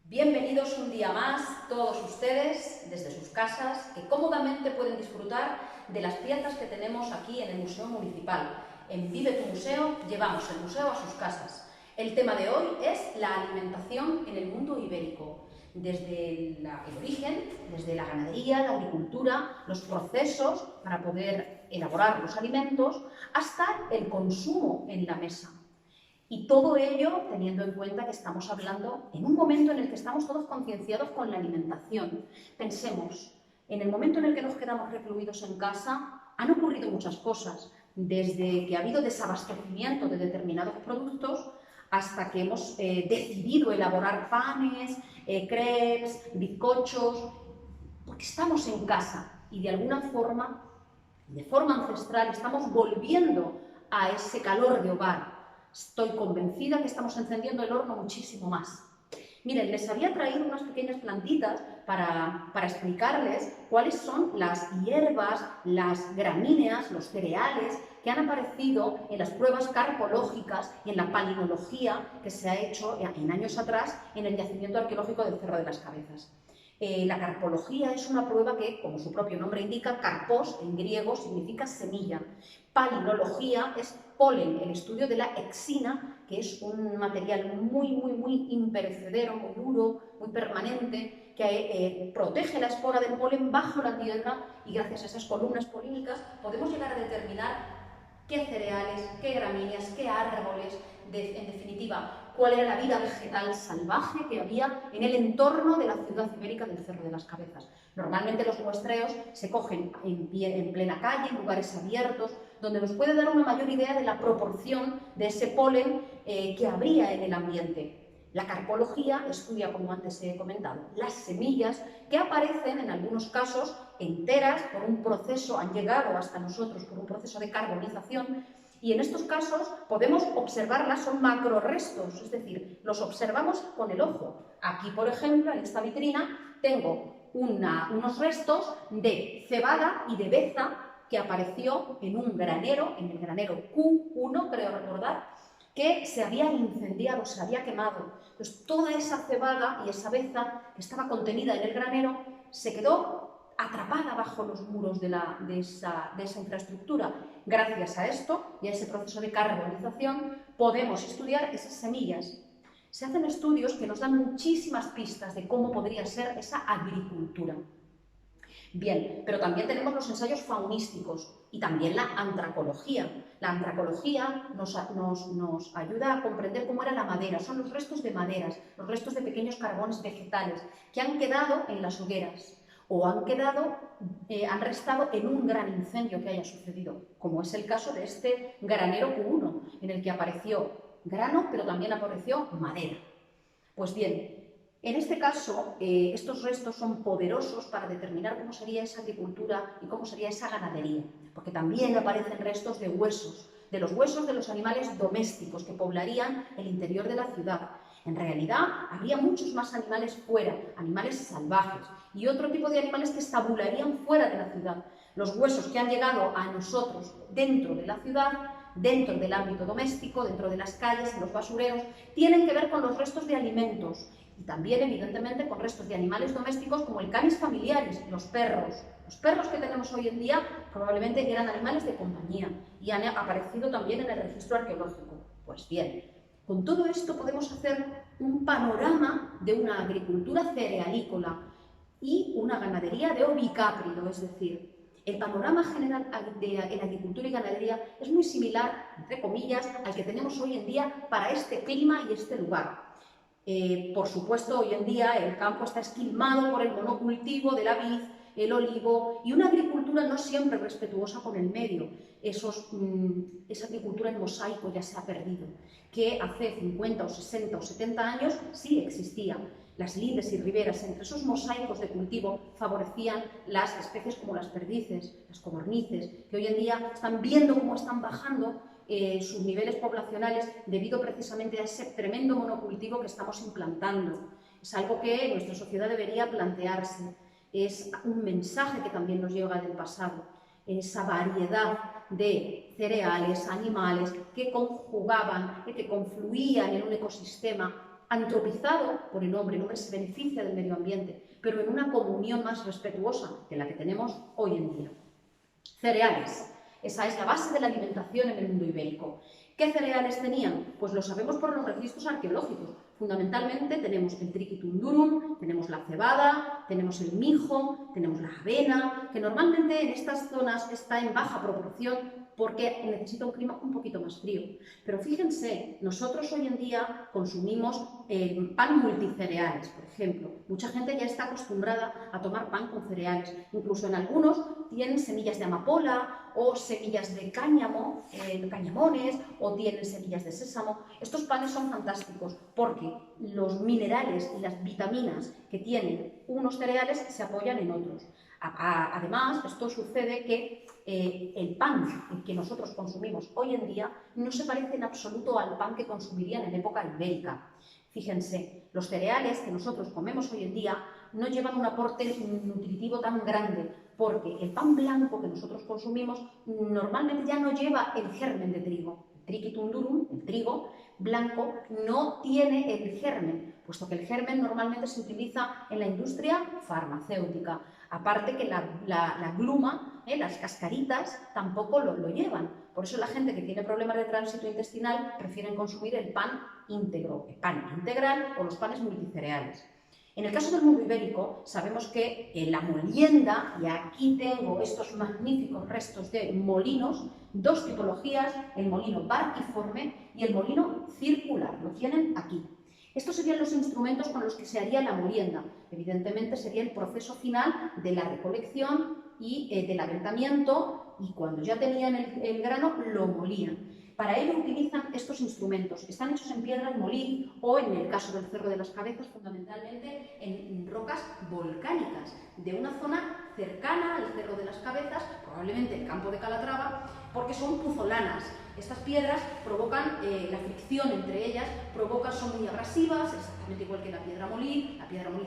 Bienvenidos un día más todos ustedes desde sus casas que cómodamente pueden disfrutar de las piezas que tenemos aquí en el Museo Municipal. En Vive tu Museo llevamos el museo a sus casas. El tema de hoy es la alimentación en el mundo ibérico, desde el origen, desde la ganadería, la agricultura, los procesos para poder elaborar los alimentos, hasta el consumo en la mesa. Y todo ello teniendo en cuenta que estamos hablando en un momento en el que estamos todos concienciados con la alimentación. Pensemos, en el momento en el que nos quedamos recluidos en casa, han ocurrido muchas cosas, desde que ha habido desabastecimiento de determinados productos hasta que hemos decidido elaborar panes, crepes, bizcochos, porque estamos en casa y de alguna forma, de forma ancestral, estamos volviendo a ese calor de hogar. Estoy convencida que estamos encendiendo el horno muchísimo más. Miren, les había traído unas pequeñas plantitas para explicarles cuáles son las hierbas, las gramíneas, los cereales que han aparecido en las pruebas carpológicas y en la palinología que se ha hecho en años atrás en el yacimiento arqueológico del Cerro de las Cabezas. La carpología es una prueba que, como su propio nombre indica, karpos en griego significa semilla. Palinología es polen, el estudio de la exina, que es un material muy imperecedero, muy duro, muy permanente, que protege la espora del polen bajo la tierra y gracias a esas columnas polínicas podemos llegar a determinar qué cereales, qué gramíneas, qué árboles, en definitiva, cuál era la vida vegetal salvaje que había en el entorno de la ciudad ibérica del Cerro de las Cabezas. Normalmente los muestreos se cogen en plena calle, en lugares abiertos, donde nos puede dar una mayor idea de la proporción de ese polen que habría en el ambiente. La carpología estudia, como antes he comentado, las semillas que aparecen en algunos casos enteras por un proceso, han llegado hasta nosotros por un proceso de carbonización, y en estos casos podemos observarlas, son macrorestos, es decir, los observamos con el ojo. Aquí, por ejemplo, en esta vitrina tengo unos restos de cebada y de beza que apareció en un granero, en el granero Q1, creo recordar, que se había incendiado, se había quemado. Entonces, toda esa cebada y esa beza que estaba contenida en el granero se quedó atrapada bajo los muros de esa infraestructura. Gracias a esto y a ese proceso de carbonización podemos estudiar esas semillas. Se hacen estudios que nos dan muchísimas pistas de cómo podría ser esa agricultura. Bien, pero también tenemos los ensayos faunísticos y también la antracología. La antracología nos ayuda a comprender cómo era la madera. Son los restos de maderas, los restos de pequeños carbones vegetales que han quedado en las hogueras o han restado en un gran incendio que haya sucedido, como es el caso de este granero Q1, en el que apareció grano, pero también apareció madera. Pues bien, en este caso, estos restos son poderosos para determinar cómo sería esa agricultura y cómo sería esa ganadería, porque también aparecen restos de huesos, de los huesos de los animales domésticos que poblarían el interior de la ciudad. En realidad, había muchos más animales fuera, animales salvajes, y otro tipo de animales que estabularían fuera de la ciudad. Los huesos que han llegado a nosotros dentro de la ciudad, dentro del ámbito doméstico, dentro de las calles, en los basureros, tienen que ver con los restos de alimentos y también, evidentemente, con restos de animales domésticos como el canis familiaris, los perros. Los perros que tenemos hoy en día probablemente eran animales de compañía y han aparecido también en el registro arqueológico. Pues bien, con todo esto podemos hacer un panorama de una agricultura cerealícola y una ganadería de ovicáprido, es decir, el panorama general en agricultura y ganadería es muy similar, entre comillas, al que tenemos hoy en día para este clima y este lugar. Por supuesto, hoy en día el campo está esquilmado por el monocultivo de la vid, el olivo y una agricultura no siempre respetuosa con el medio. Esa agricultura en mosaico ya se ha perdido, que hace 50 o 60 o 70 años sí existía. Las lindes y riberas, entre esos mosaicos de cultivo, favorecían las especies como las perdices, las codornices, que hoy en día están viendo cómo están bajando sus niveles poblacionales debido precisamente a ese tremendo monocultivo que estamos implantando. Es algo que nuestra sociedad debería plantearse. Es un mensaje que también nos llega del pasado. Esa variedad de cereales, animales que conjugaban, que confluían en un ecosistema antropizado por el hombre se beneficia del medio ambiente, pero en una comunión más respetuosa que la que tenemos hoy en día. Cereales. Esa es la base de la alimentación en el mundo ibérico. ¿Qué cereales tenían? Pues lo sabemos por los registros arqueológicos. Fundamentalmente tenemos el triquitum durum, tenemos la cebada, tenemos el mijo, tenemos la avena, que normalmente en estas zonas está en baja proporción porque necesita un clima un poquito más frío. Pero fíjense, nosotros hoy en día consumimos pan multicereales, por ejemplo. Mucha gente ya está acostumbrada a tomar pan con cereales. Incluso en algunos tienen semillas de amapola o semillas de cáñamo, cañamones, o tienen semillas de sésamo. Estos panes son fantásticos porque los minerales y las vitaminas que tienen unos cereales se apoyan en otros. Además, esto sucede que el pan que nosotros consumimos hoy en día no se parece en absoluto al pan que consumirían en época ibérica. Fíjense, los cereales que nosotros comemos hoy en día no llevan un aporte nutritivo tan grande, porque el pan blanco que nosotros consumimos normalmente ya no lleva el germen de trigo. El triquitum durum, el trigo blanco, no tiene el germen, puesto que el germen normalmente se utiliza en la industria farmacéutica. Aparte que la gluma, las cascaritas, tampoco lo llevan. Por eso la gente que tiene problemas de tránsito intestinal prefieren consumir el pan íntegro, el pan integral o los panes multicereales. En el caso del mundo ibérico, sabemos que la molienda, y aquí tengo estos magníficos restos de molinos, dos tipologías, el molino barquiforme y el molino circular, lo tienen aquí. Estos serían los instrumentos con los que se haría la molienda. Evidentemente sería el proceso final de la recolección y del aventamiento, y cuando ya tenían el grano lo molían. Para ello utilizan estos instrumentos. Están hechos en piedra molí o, en el caso del Cerro de las Cabezas, fundamentalmente en rocas volcánicas de una zona cercana al Cerro de las Cabezas, probablemente el campo de Calatrava, porque son puzolanas. Estas piedras provocan la fricción entre ellas, son muy abrasivas, exactamente igual que la piedra molí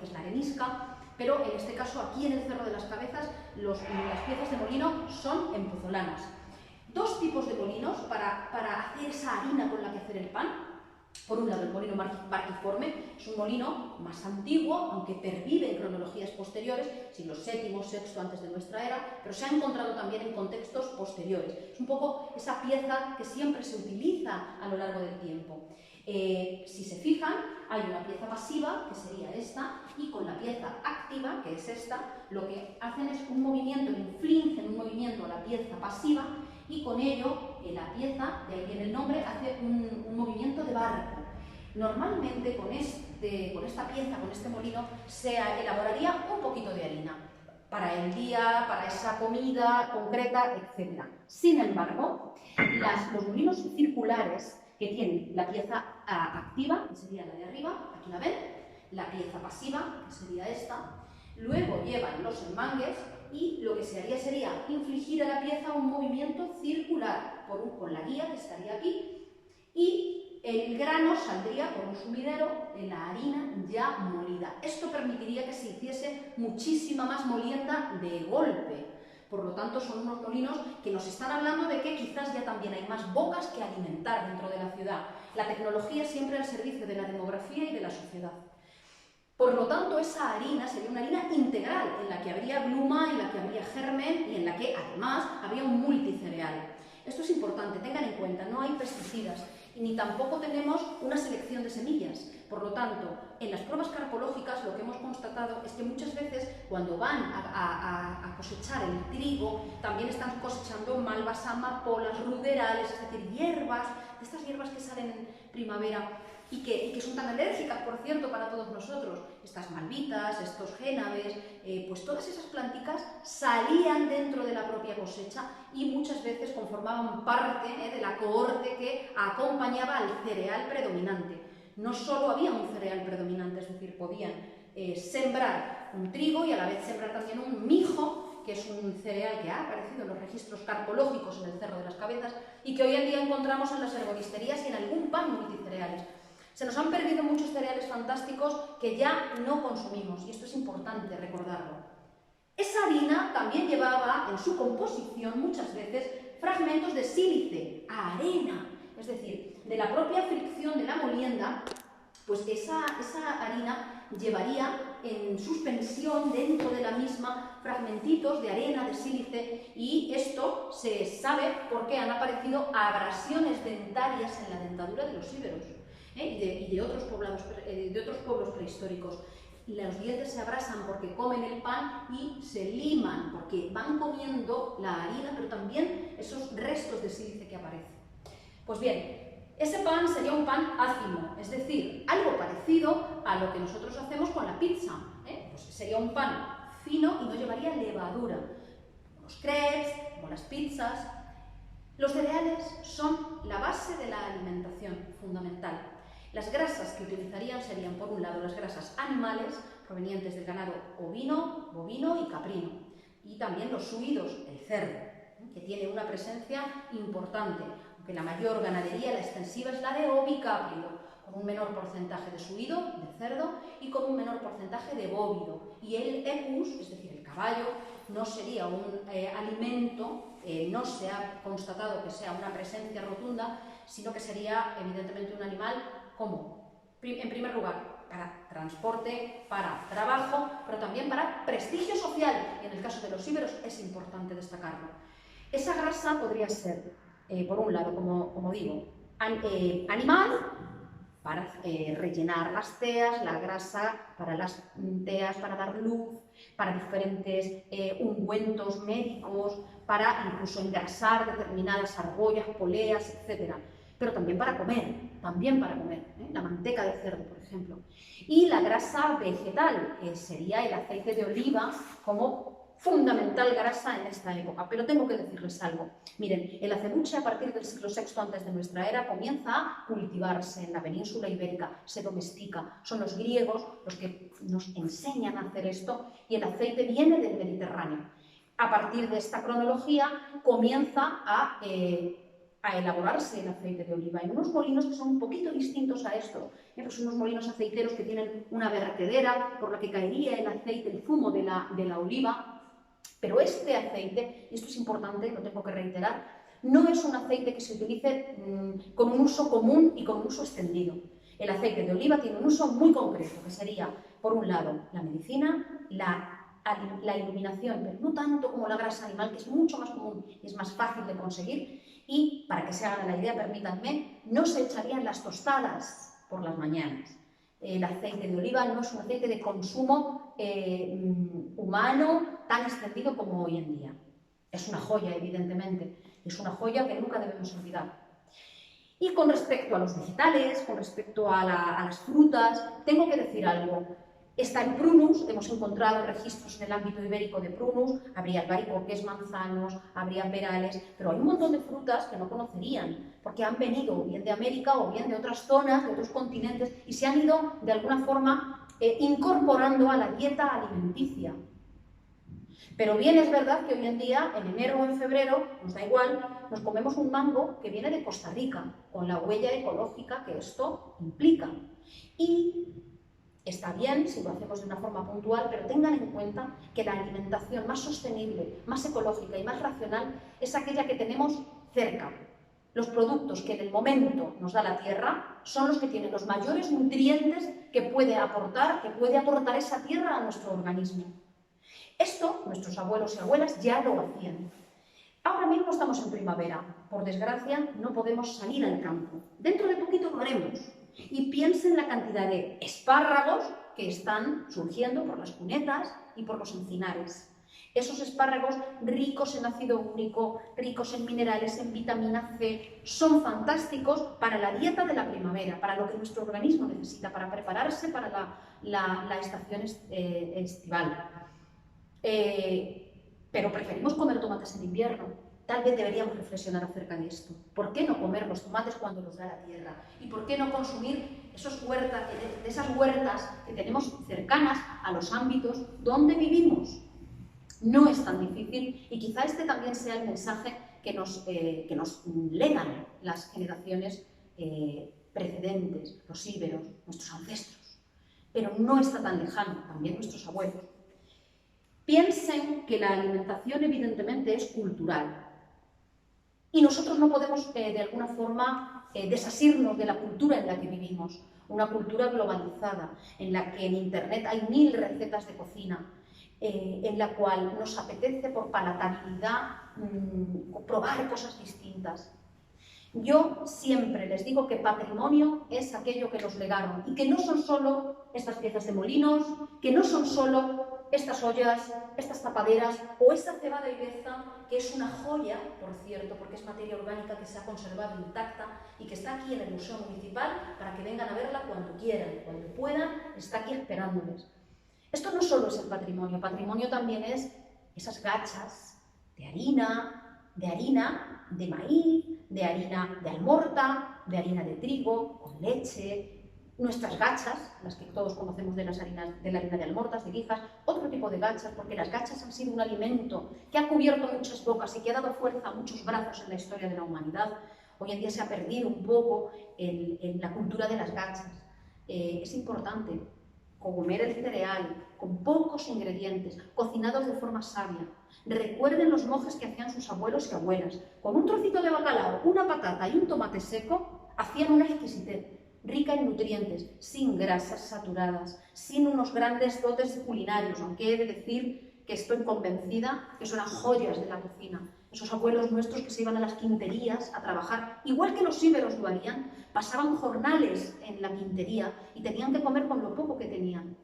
es la arenisca, pero en este caso aquí en el Cerro de las Cabezas las piezas de molino son en puzolanas. Dos tipos de molinos para hacer esa harina con la que hacer el pan. Por un lado, el molino barquiforme es un molino más antiguo, aunque pervive en cronologías posteriores, siglos VII, VI antes de nuestra era, pero se ha encontrado también en contextos posteriores. Es un poco esa pieza que siempre se utiliza a lo largo del tiempo. Si se fijan, hay una pieza pasiva, que sería esta, y con la pieza activa, que es esta, lo que hacen es un movimiento, infligen un movimiento a la pieza pasiva, y con ello la pieza, de ahí viene el nombre, hace un movimiento de barco. Normalmente con esta pieza, con este molino, se elaboraría un poquito de harina para el día, para esa comida concreta, etc. Sin embargo, los molinos circulares, que tienen la pieza activa, que sería la de arriba, aquí la ven, la pieza pasiva, que sería esta, luego llevan los enmangues, y lo que se haría sería infligir a la pieza un movimiento circular con la guía, que estaría aquí, y el grano saldría por un sumidero de la harina ya molida. Esto permitiría que se hiciese muchísima más molienda de golpe. Por lo tanto, son unos molinos que nos están hablando de que quizás ya también hay más bocas que alimentar dentro de la ciudad. La tecnología siempre al servicio de la demografía y de la sociedad. Por lo tanto, esa harina sería una harina integral, en la que habría gluma, en la que habría germen y en la que, además, habría un multicereal. Esto es importante, tengan en cuenta, no hay pesticidas y ni tampoco tenemos una selección de semillas. Por lo tanto, en las pruebas carpológicas lo que hemos constatado es que muchas veces cuando van a cosechar el trigo, también están cosechando malvas, amapolas, ruderales, es decir, hierbas, de estas hierbas que salen en primavera y que son tan alérgicas, por cierto, para todos nosotros. Estas malvitas, estos génaves, pues todas esas planticas salían dentro de la propia cosecha y muchas veces conformaban parte de la cohorte que acompañaba al cereal predominante. No solo había un cereal predominante, es decir, podían sembrar un trigo y a la vez sembrar también un mijo, que es un cereal que ha aparecido en los registros carpológicos en el Cerro de las Cabezas y que hoy en día encontramos en las herboristerías y en algún pan multicereales. Se nos han perdido muchos cereales fantásticos que ya no consumimos, y esto es importante recordarlo. Esa harina también llevaba en su composición muchas veces fragmentos de sílice, arena, es decir, de la propia fricción de la molienda pues esa harina llevaría en suspensión dentro de la misma fragmentitos de arena, de sílice, y esto se sabe porque han aparecido abrasiones dentarias en la dentadura de los íberos y de otros pueblos prehistóricos. Los dientes se abrasan porque comen el pan y se liman porque van comiendo la harina, pero también esos restos de sílice que aparecen. Pues bien, ese pan sería un pan ácimo, es decir, algo parecido a lo que nosotros hacemos con la pizza. Pues sería un pan fino y no llevaría levadura, como los crepes, como las pizzas. Los cereales son la base de la alimentación fundamental. Las grasas que utilizarían serían, por un lado, las grasas animales provenientes del ganado ovino, bovino y caprino, y también los suidos, el cerdo, que tiene una presencia importante, aunque la mayor ganadería, la extensiva, es la de ovicáprido, con un menor porcentaje de suido, de cerdo, y con un menor porcentaje de bóvido. Y el equus, es decir, el caballo, no sería un alimento, no se ha constatado que sea una presencia rotunda, sino que sería evidentemente un animal como, en primer lugar, para transporte, para trabajo, pero también para prestigio social, y en el caso de los íberos es importante destacarlo. Esa grasa podría ser, por un lado, como digo, animal, para rellenar las teas, la grasa para las teas, para dar luz, para diferentes ungüentos médicos, para incluso engrasar determinadas argollas, poleas, etc. Pero también para comer, la manteca de cerdo, por ejemplo. Y la grasa vegetal, que sería el aceite de oliva como fundamental grasa en esta época. Pero tengo que decirles algo. Miren, el acebuche a partir del siglo VI antes de nuestra era comienza a cultivarse en la península ibérica, se domestica. Son los griegos los que nos enseñan a hacer esto y el aceite viene del Mediterráneo. A partir de esta cronología comienza a elaborarse el aceite de oliva en unos molinos que son un poquito distintos a estos. Pues unos molinos aceiteros que tienen una vertedera por la que caería el aceite, el zumo de la oliva. Pero este aceite, y esto es importante, lo tengo que reiterar, no es un aceite que se utilice con un uso común y con un uso extendido. El aceite de oliva tiene un uso muy concreto, que sería, por un lado, la medicina, la iluminación, pero no tanto como la grasa animal, que es mucho más común y es más fácil de conseguir. Y, para que se hagan la idea, permítanme, no se echarían las tostadas por las mañanas. El aceite de oliva no es un aceite de consumo humano tan extendido como hoy en día. Es una joya, evidentemente, es una joya que nunca debemos olvidar. Y con respecto a los vegetales, con respecto a las frutas, tengo que decir algo. Está el prunus, hemos encontrado registros en el ámbito ibérico de prunus, habría albaricoques, manzanos, habría perales, pero hay un montón de frutas que no conocerían, porque han venido bien de América o bien de otras zonas, de otros continentes, y se han ido de alguna forma incorporando a la dieta alimenticia. Pero bien es verdad que hoy en día, en enero o en febrero, nos da igual, nos comemos un mango que viene de Costa Rica, con la huella ecológica que esto implica. Y está bien si lo hacemos de una forma puntual, pero tengan en cuenta que la alimentación más sostenible, más ecológica y más racional es aquella que tenemos cerca. Los productos que en el momento nos da la tierra son los que tienen los mayores nutrientes que puede aportar esa tierra a nuestro organismo. Esto nuestros abuelos y abuelas ya lo hacían. Ahora mismo estamos en primavera. Por desgracia, no podemos salir al campo. Dentro de poquito lo haremos. Y piensen en la cantidad de espárragos que están surgiendo por las cunetas y por los encinares. Esos espárragos ricos en ácido úrico, ricos en minerales, en vitamina C, son fantásticos para la dieta de la primavera, para lo que nuestro organismo necesita, para prepararse para la estación estival. Pero preferimos comer tomates en invierno. Tal vez deberíamos reflexionar acerca de esto. ¿Por qué no comer los tomates cuando los da la tierra? ¿Y por qué no consumir esas huertas que tenemos cercanas a los ámbitos donde vivimos? No es tan difícil y quizá este también sea el mensaje que nos legan las generaciones precedentes, los íberos, nuestros ancestros. Pero no está tan lejano, también nuestros abuelos. Piensen que la alimentación evidentemente es cultural. Y nosotros no podemos, de alguna forma, desasirnos de la cultura en la que vivimos. una cultura globalizada, en la que en Internet hay 1000 recetas de cocina, en la cual nos apetece por palatabilidad probar cosas distintas. Yo siempre les digo que patrimonio es aquello que nos legaron y que no son solo estas piezas de molinos, que no son solo estas ollas, estas tapaderas o esa cebada ibeza, que es una joya, por cierto, porque es materia orgánica que se ha conservado intacta y que está aquí en el Museo Municipal para que vengan a verla cuando quieran, cuando puedan, está aquí esperándoles. Esto no solo es el patrimonio también es esas gachas de harina, de maíz, de harina de almorta, de harina de trigo, con leche, nuestras gachas, las que todos conocemos de la harina de almortas, de guijas, otro tipo de gachas, porque las gachas han sido un alimento que ha cubierto muchas bocas y que ha dado fuerza a muchos brazos en la historia de la humanidad. Hoy en día se ha perdido un poco en la cultura de las gachas. Es importante comer el cereal con pocos ingredientes, cocinados de forma sabia. Recuerden los monjes que hacían sus abuelos y abuelas. Con un trocito de bacalao, una patata y un tomate seco, hacían una exquisitez, rica en nutrientes, sin grasas saturadas, sin unos grandes dotes culinarios, aunque he de decir que estoy convencida que son joyas de la cocina. Esos abuelos nuestros que se iban a las quinterías a trabajar, igual que los íberos lo harían, pasaban jornales en la quintería y tenían que comer con lo poco que tenían.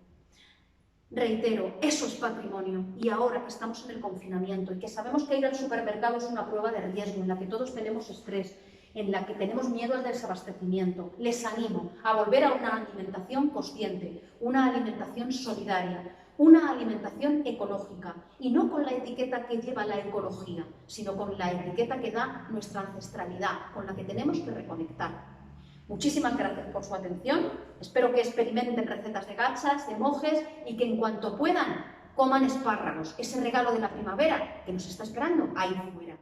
Reitero, eso es patrimonio, y ahora que estamos en el confinamiento y que sabemos que ir al supermercado es una prueba de riesgo, en la que todos tenemos estrés, en la que tenemos miedo al desabastecimiento, les animo a volver a una alimentación consciente, una alimentación solidaria, una alimentación ecológica, y no con la etiqueta que lleva la ecología, sino con la etiqueta que da nuestra ancestralidad, con la que tenemos que reconectar. Muchísimas gracias por su atención, espero que experimenten recetas de gachas, de monjes y que en cuanto puedan coman espárragos, ese regalo de la primavera que nos está esperando ahí fuera.